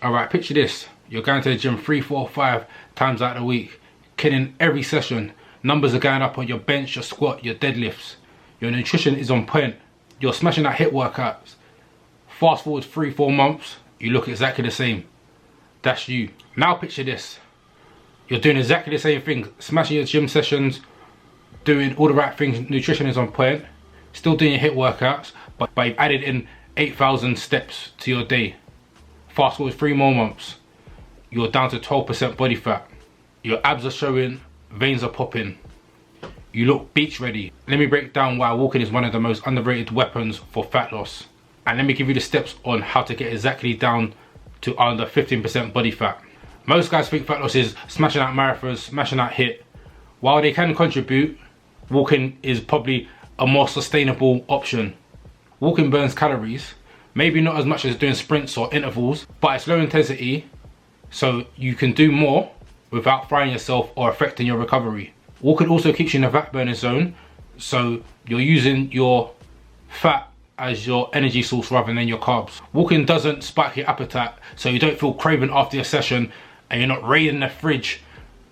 Alright, picture this. You're going to the gym 3, 4, 5 times out of the week, killing every session. Numbers are going up on your bench, your squat, your deadlifts. Your nutrition is on point. You're smashing out HIIT workouts. Fast forward 3, 4 months, you look exactly the same. That's you. Now picture this. You're doing exactly the same thing, smashing your gym sessions, doing all the right things, nutrition is on point, still doing your HIIT workouts, but you've added in 8,000 steps to your day. Fast forward 3 more months, you're down to 12% body fat. Your abs are showing, veins are popping. You look beach ready. Let me break down why walking is one of the most underrated weapons for fat loss. And let me give you the steps on how to get exactly down to under 15% body fat. Most guys think fat loss is smashing out marathons, smashing out HIIT. While they can contribute, walking is probably a more sustainable option. Walking burns calories, maybe not as much as doing sprints or intervals, but it's low intensity, so you can do more without frying yourself or affecting your recovery. Walking also keeps you in a fat burning zone, so you're using your fat as your energy source rather than your carbs. Walking doesn't spike your appetite, so you don't feel craving after your session and you're not raiding the fridge.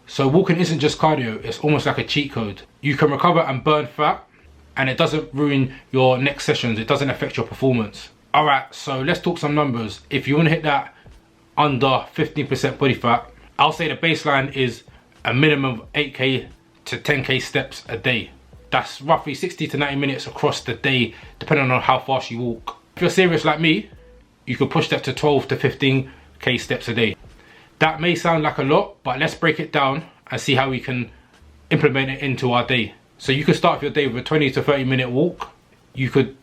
So walking isn't just cardio, it's almost like a cheat code. You can recover and burn fat, and it doesn't ruin your next sessions, it doesn't affect your performance. Alright, so let's talk some numbers. If you want to hit that under 15% body fat, I'll say the baseline is a minimum of 8k to 10k steps a day. That's roughly 60 to 90 minutes across the day, depending on how fast you walk. If you're serious like me, you could push that to 12 to 15k steps a day. That may sound like a lot, but let's break it down and see how we can implement it into our day. So you could start your day with a 20 to 30 minute walk. You could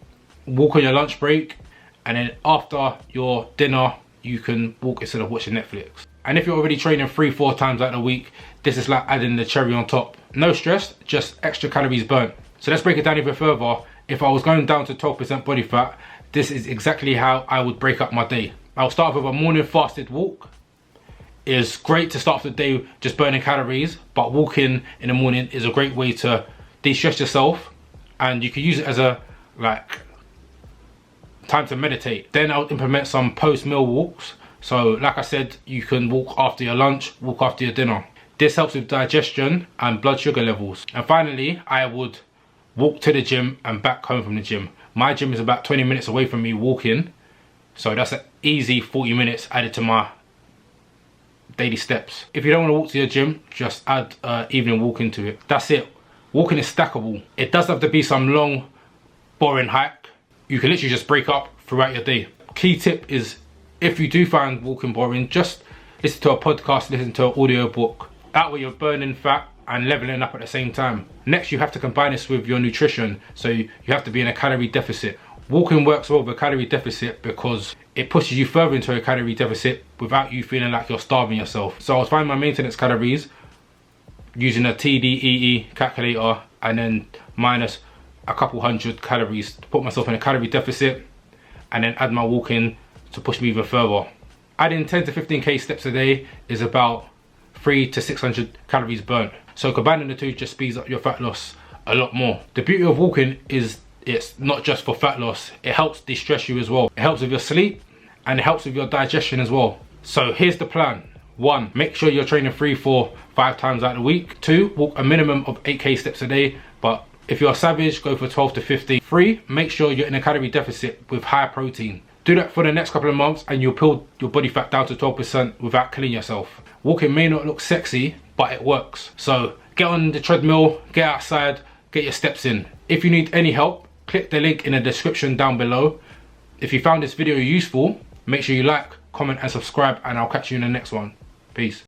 walk on your lunch break, and then after your dinner, you can walk instead of watching Netflix. And if you're already training 3, 4 times out of the week, this is like adding the cherry on top. No stress, just extra calories burnt. So let's break it down even further. If I was going down to 12% body fat, this is exactly how I would break up my day. I'll start with a morning fasted walk. It's great to start off the day just burning calories, but walking in the morning is a great way to de-stress yourself, and you can use it as a time to meditate. Then I'll implement some post-meal walks. So like I said, you can walk after your lunch, walk after your dinner. This helps with digestion and blood sugar levels. And finally, I would walk to the gym and back home from the gym. My gym is about 20 minutes away from me walking, so that's an easy 40 minutes added to my daily steps. If you don't want to walk to your gym, just add evening walking to it. That's it. Walking is stackable. It doesn't have to be some long, boring hike. You can literally just break up throughout your day. Key tip is, if you do find walking boring, just listen to a podcast, listen to an audio book. That way you're burning fat and leveling up at the same time. Next, you have to combine this with your nutrition, so you have to be in a calorie deficit. Walking works well with a calorie deficit because it pushes you further into a calorie deficit without you feeling like you're starving yourself. So I was finding my maintenance calories using a TDEE calculator and then minus a couple hundred calories to put myself in a calorie deficit, and then add my walking to push me even further. Adding 10 to 15k steps a day is about 300 to 600 calories burnt. So combining the two just speeds up your fat loss a lot more. The beauty of walking is it's not just for fat loss, it helps de-stress you as well. It helps with your sleep and it helps with your digestion as well. So here's the plan. 1, make sure you're training 3, 4, 5 times out of the week. 2, walk a minimum of 8k steps a day, but if you're a savage, go for 12 to 15. 3, make sure you're in a calorie deficit with high protein. Do that for the next couple of months and you'll pull your body fat down to 12% without killing yourself. Walking may not look sexy, but it works. So get on the treadmill, get outside, get your steps in. If you need any help, click the link in the description down below. If you found this video useful, make sure you like, comment and subscribe, and I'll catch you in the next one. Peace.